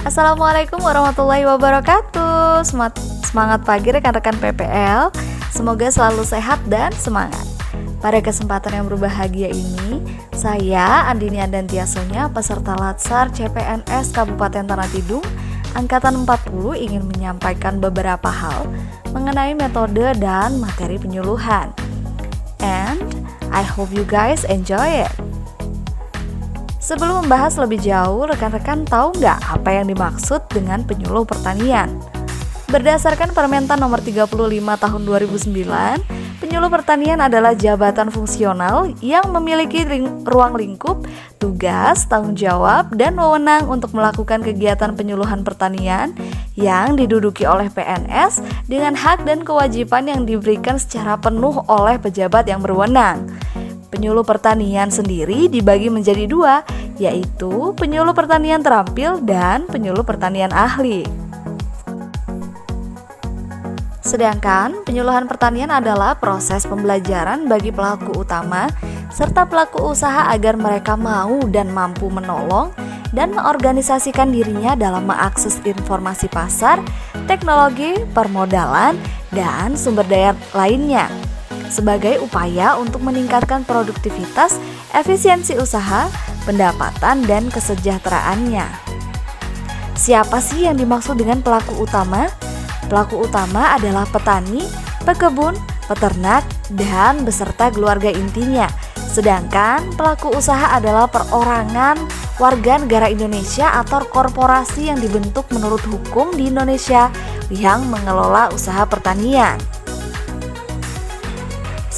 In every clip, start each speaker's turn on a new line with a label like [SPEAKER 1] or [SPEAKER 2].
[SPEAKER 1] Assalamualaikum warahmatullahi wabarakatuh. Semangat pagi rekan-rekan PPL. Semoga selalu sehat dan semangat. Pada kesempatan yang berbahagia ini, saya Andini Andantiasonya, peserta Latsar CPNS Kabupaten Tanah Tidung Angkatan 40 ingin menyampaikan beberapa hal mengenai metode dan materi penyuluhan. And I hope you guys enjoy it. Sebelum membahas lebih jauh, rekan-rekan tahu nggak apa yang dimaksud dengan penyuluh pertanian? Berdasarkan Permentan Nomor 35 Tahun 2009, penyuluh pertanian adalah jabatan fungsional yang memiliki ruang lingkup, tugas, tanggung jawab, dan wewenang untuk melakukan kegiatan penyuluhan pertanian yang diduduki oleh PNS dengan hak dan kewajiban yang diberikan secara penuh oleh pejabat yang berwenang. Penyuluh pertanian sendiri dibagi menjadi dua, yaitu penyuluh pertanian terampil dan penyuluh pertanian ahli. Sedangkan penyuluhan pertanian adalah proses pembelajaran bagi pelaku utama serta pelaku usaha agar mereka mau dan mampu menolong dan mengorganisasikan dirinya dalam mengakses informasi pasar, teknologi, permodalan, dan sumber daya lainnya sebagai upaya untuk meningkatkan produktivitas, efisiensi usaha, pendapatan, dan kesejahteraannya. Siapa sih yang dimaksud dengan pelaku utama? Pelaku utama adalah petani, pekebun, peternak, dan beserta keluarga intinya. Sedangkan pelaku usaha adalah perorangan warga negara Indonesia atau korporasi yang dibentuk menurut hukum di Indonesia yang mengelola usaha pertanian.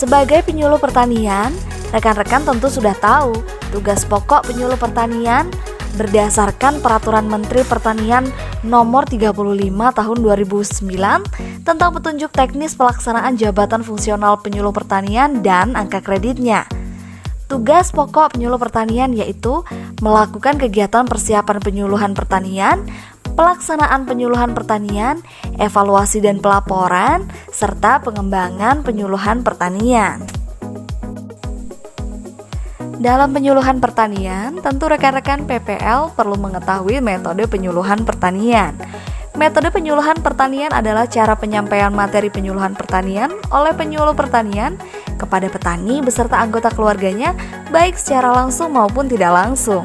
[SPEAKER 1] Sebagai penyuluh pertanian, rekan-rekan tentu sudah tahu tugas pokok penyuluh pertanian berdasarkan Peraturan Menteri Pertanian Nomor 35 Tahun 2009 tentang petunjuk teknis pelaksanaan jabatan fungsional penyuluh pertanian dan angka kreditnya. Tugas pokok penyuluh pertanian yaitu melakukan kegiatan persiapan penyuluhan pertanian, pelaksanaan penyuluhan pertanian, evaluasi dan pelaporan, serta pengembangan penyuluhan pertanian. Dalam penyuluhan pertanian, tentu rekan-rekan PPL perlu mengetahui metode penyuluhan pertanian. Metode penyuluhan pertanian adalah cara penyampaian materi penyuluhan pertanian oleh penyuluh pertanian kepada petani beserta anggota keluarganya, baik secara langsung maupun tidak langsung.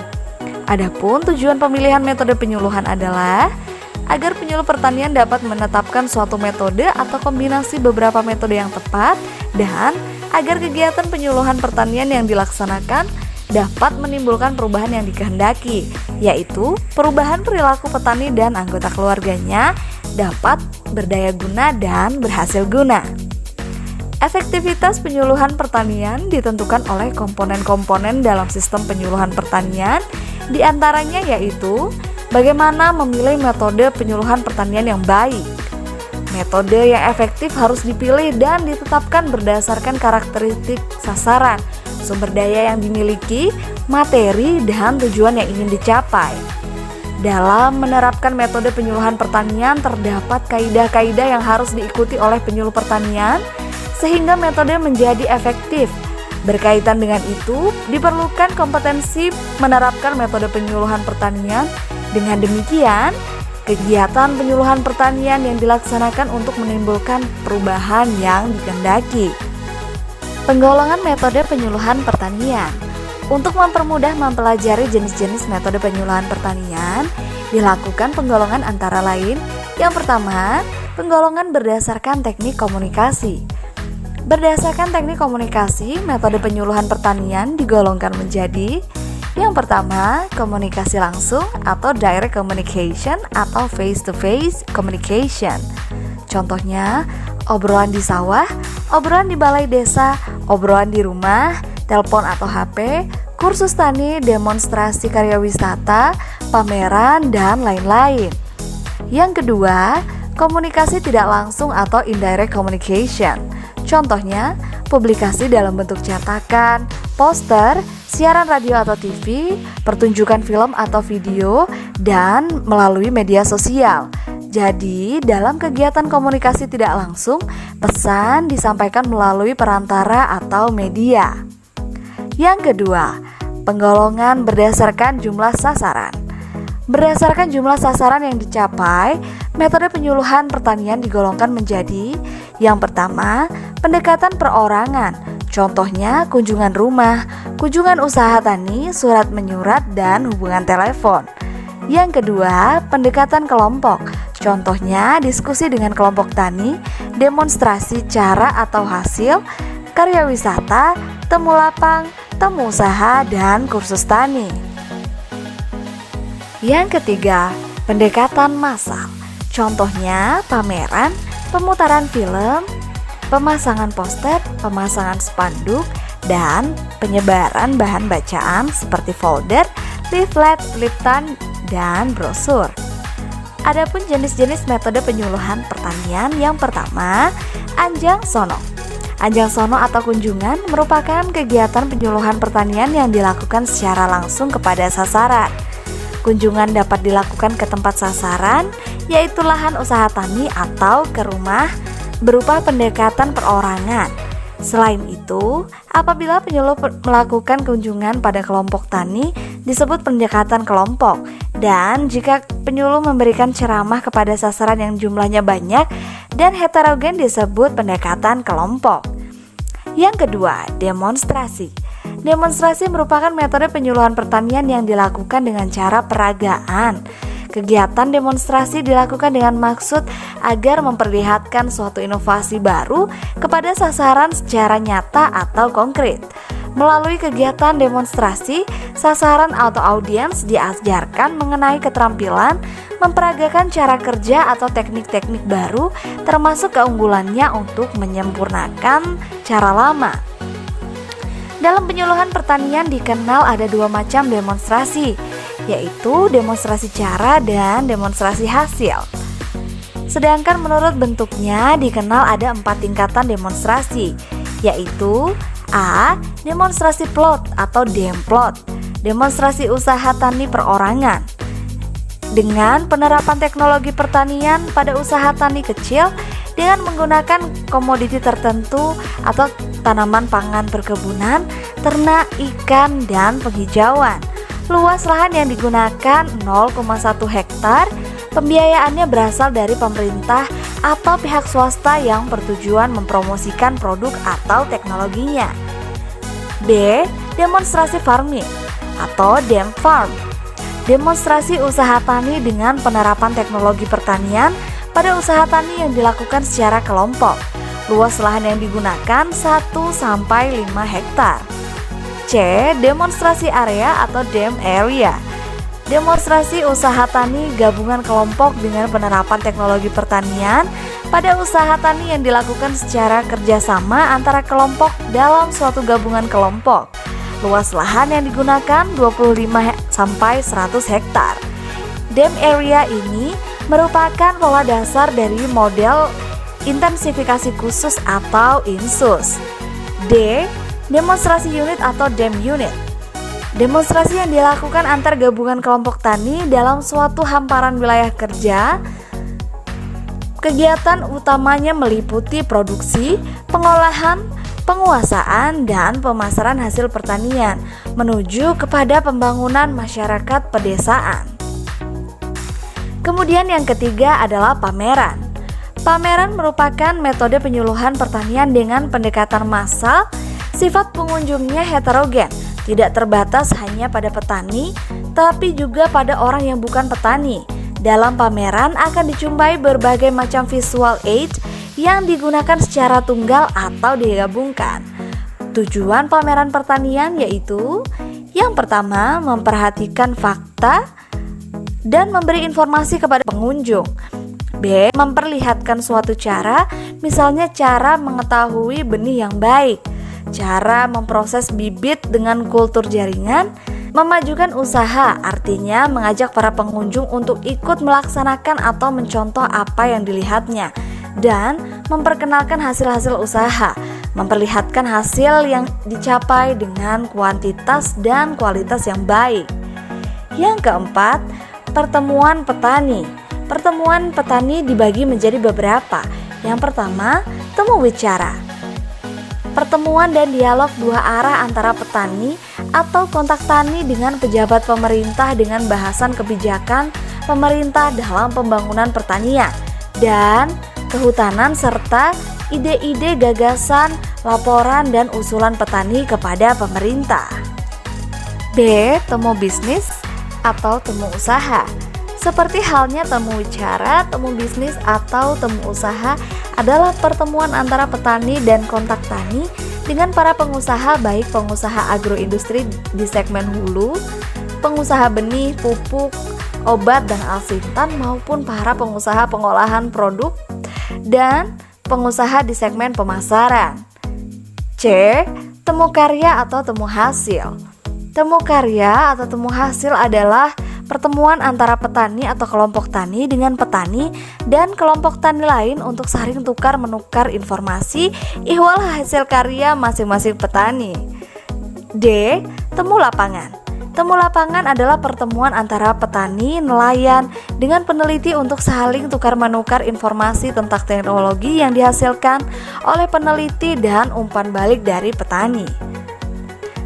[SPEAKER 1] Adapun tujuan pemilihan metode penyuluhan adalah agar penyuluh pertanian dapat menetapkan suatu metode atau kombinasi beberapa metode yang tepat dan agar kegiatan penyuluhan pertanian yang dilaksanakan dapat menimbulkan perubahan yang dikehendaki, yaitu perubahan perilaku petani dan anggota keluarganya dapat berdaya guna dan berhasil guna. Efektivitas penyuluhan pertanian ditentukan oleh komponen-komponen dalam sistem penyuluhan pertanian, di antaranya yaitu bagaimana memilih metode penyuluhan pertanian yang baik. Metode yang efektif harus dipilih dan ditetapkan berdasarkan karakteristik sasaran, sumber daya yang dimiliki, materi, dan tujuan yang ingin dicapai. Dalam menerapkan metode penyuluhan pertanian terdapat kaidah-kaidah yang harus diikuti oleh penyuluh pertanian sehingga metode menjadi efektif. Berkaitan dengan itu, diperlukan kompetensi menerapkan metode penyuluhan pertanian. Dengan demikian, kegiatan penyuluhan pertanian yang dilaksanakan untuk menimbulkan perubahan yang dikehendaki. Penggolongan metode penyuluhan pertanian. Untuk mempermudah mempelajari jenis-jenis metode penyuluhan pertanian, dilakukan penggolongan antara lain. Yang pertama, penggolongan berdasarkan teknik komunikasi. Berdasarkan teknik komunikasi, metode penyuluhan pertanian digolongkan menjadi: yang pertama, komunikasi langsung atau direct communication atau face-to-face communication. Contohnya, obrolan di sawah, obrolan di balai desa, obrolan di rumah, telepon atau HP, kursus tani, demonstrasi karya wisata, pameran, dan lain-lain. Yang kedua, komunikasi tidak langsung atau indirect communication. Contohnya, publikasi dalam bentuk cetakan, poster, siaran radio atau TV, pertunjukan film atau video, dan melalui media sosial. Jadi, dalam kegiatan komunikasi tidak langsung, pesan disampaikan melalui perantara atau media. Yang kedua, penggolongan berdasarkan jumlah sasaran. Berdasarkan jumlah sasaran yang dicapai, metode penyuluhan pertanian digolongkan menjadi: yang pertama, pendekatan perorangan. Contohnya kunjungan rumah, kunjungan usaha tani, surat menyurat, dan hubungan telepon. Yang kedua, pendekatan kelompok. Contohnya diskusi dengan kelompok tani, demonstrasi cara atau hasil, karya wisata, temu lapang, temu usaha, dan kursus tani. Yang ketiga, pendekatan massal. Contohnya pameran, pemutaran film, pemasangan poster, pemasangan spanduk, dan penyebaran bahan bacaan seperti folder, leaflet, liptan, dan brosur. Adapun jenis-jenis metode penyuluhan pertanian, yang pertama, anjang sono. Anjang sono atau kunjungan merupakan kegiatan penyuluhan pertanian yang dilakukan secara langsung kepada sasaran. Kunjungan dapat dilakukan ke tempat sasaran, yaitu lahan usaha tani atau ke rumah, berupa pendekatan perorangan. Selain itu, apabila penyuluh melakukan kunjungan pada kelompok tani, disebut pendekatan kelompok. Dan jika penyuluh memberikan ceramah kepada sasaran yang jumlahnya banyak dan heterogen, disebut pendekatan kelompok. Yang kedua, demonstrasi. Demonstrasi merupakan metode penyuluhan pertanian yang dilakukan dengan cara peragaan. Kegiatan demonstrasi dilakukan dengan maksud agar memperlihatkan suatu inovasi baru kepada sasaran secara nyata atau konkret. Melalui kegiatan demonstrasi, sasaran atau audiens diajarkan mengenai keterampilan, memperagakan cara kerja atau teknik-teknik baru, termasuk keunggulannya untuk menyempurnakan cara lama. Dalam penyuluhan pertanian dikenal ada dua macam demonstrasi, yaitu demonstrasi cara dan demonstrasi hasil. Sedangkan menurut bentuknya dikenal ada 4 tingkatan demonstrasi, yaitu A. Demonstrasi plot atau demplot, demonstrasi usaha tani perorangan. Dengan penerapan teknologi pertanian pada usaha tani kecil dengan menggunakan komoditi tertentu atau tanaman pangan perkebunan, ternak, ikan, dan penghijauan. Luas lahan yang digunakan 0,1 hektar. Pembiayaannya berasal dari pemerintah atau pihak swasta yang bertujuan mempromosikan produk atau teknologinya. B. Demonstrasi farming atau dem farm. Demonstrasi usaha tani dengan penerapan teknologi pertanian pada usaha tani yang dilakukan secara kelompok. Luas lahan yang digunakan 1-5 hektar. C. Demonstrasi area atau dem area. Demonstrasi usaha tani gabungan kelompok dengan penerapan teknologi pertanian pada usaha tani yang dilakukan secara kerjasama antara kelompok dalam suatu gabungan kelompok. Luas lahan yang digunakan 25-100 hektar. Dem area ini merupakan pola dasar dari model intensifikasi khusus atau INSUS. D. Demonstrasi unit atau dem unit. Demonstrasi yang dilakukan antar gabungan kelompok tani dalam suatu hamparan wilayah kerja. Kegiatan utamanya meliputi produksi, pengolahan, penguasaan, dan pemasaran hasil pertanian menuju kepada pembangunan masyarakat pedesaan. Kemudian yang ketiga adalah pameran. Pameran merupakan metode penyuluhan pertanian dengan pendekatan massal. Sifat pengunjungnya heterogen, tidak terbatas hanya pada petani, tapi juga pada orang yang bukan petani. Dalam pameran akan dijumpai berbagai macam visual aid yang digunakan secara tunggal atau digabungkan. Tujuan pameran pertanian yaitu: yang pertama, memperhatikan fakta dan memberi informasi kepada pengunjung. B. Memperlihatkan suatu cara, misalnya cara mengetahui benih yang baik, cara memproses bibit dengan kultur jaringan. Memajukan usaha artinya mengajak para pengunjung untuk ikut melaksanakan atau mencontoh apa yang dilihatnya, dan memperkenalkan hasil-hasil usaha, memperlihatkan hasil yang dicapai dengan kuantitas dan kualitas yang baik. Yang keempat, pertemuan petani. Pertemuan petani dibagi menjadi beberapa. Yang pertama, temu bicara. Pertemuan dan dialog dua arah antara petani atau kontak tani dengan pejabat pemerintah dengan bahasan kebijakan pemerintah dalam pembangunan pertanian dan kehutanan serta ide-ide, gagasan, laporan, dan usulan petani kepada pemerintah. B. Temu bisnis atau temu usaha. Seperti halnya temu bicara, temu bisnis atau temu usaha adalah pertemuan antara petani dan kontak tani dengan para pengusaha, baik pengusaha agroindustri di segmen hulu, pengusaha benih, pupuk, obat, dan alsintan, maupun para pengusaha pengolahan produk dan pengusaha di segmen pemasaran. C. Temu karya atau temu hasil. Temu karya atau temu hasil adalah pertemuan antara petani atau kelompok tani dengan petani dan kelompok tani lain untuk saling tukar menukar informasi ihwal hasil karya masing-masing petani. D. Temu lapangan. Temu lapangan adalah pertemuan antara petani, nelayan, dengan peneliti untuk saling tukar-menukar informasi tentang teknologi yang dihasilkan oleh peneliti dan umpan balik dari petani.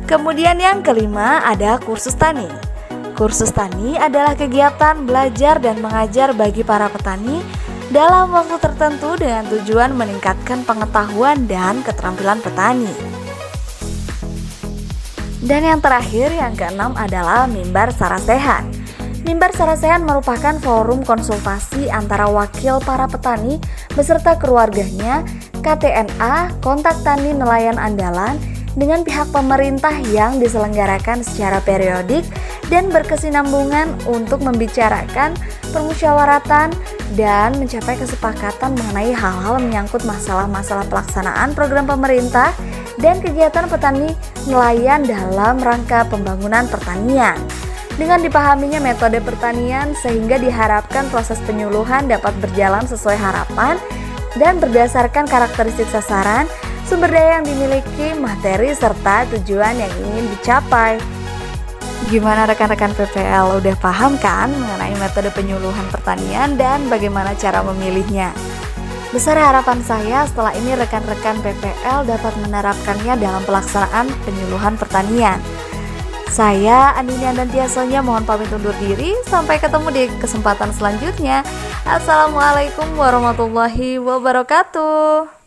[SPEAKER 1] Kemudian yang kelima ada kursus tani. Kursus tani adalah kegiatan belajar dan mengajar bagi para petani dalam waktu tertentu dengan tujuan meningkatkan pengetahuan dan keterampilan petani. Dan yang terakhir, yang keenam adalah mimbar sarasehan. Mimbar sarasehan merupakan forum konsultasi antara wakil para petani beserta keluarganya, KTNA, kontak tani nelayan andalan, dengan pihak pemerintah yang diselenggarakan secara periodik dan berkesinambungan untuk membicarakan permusyawaratan dan mencapai kesepakatan mengenai hal-hal menyangkut masalah-masalah pelaksanaan program pemerintah dan kegiatan petani nelayan dalam rangka pembangunan pertanian. Dengan dipahaminya metode pertanian sehingga diharapkan proses penyuluhan dapat berjalan sesuai harapan dan berdasarkan karakteristik sasaran, sumber daya yang dimiliki, materi, serta tujuan yang ingin dicapai. Gimana rekan-rekan PPL, udah paham kan mengenai metode penyuluhan pertanian dan bagaimana cara memilihnya? Besar harapan saya setelah ini rekan-rekan PPL dapat menerapkannya dalam pelaksanaan penyuluhan pertanian. Saya Andini Andantiasonya mohon pamit undur diri. Sampai ketemu di kesempatan selanjutnya. Assalamualaikum warahmatullahi wabarakatuh.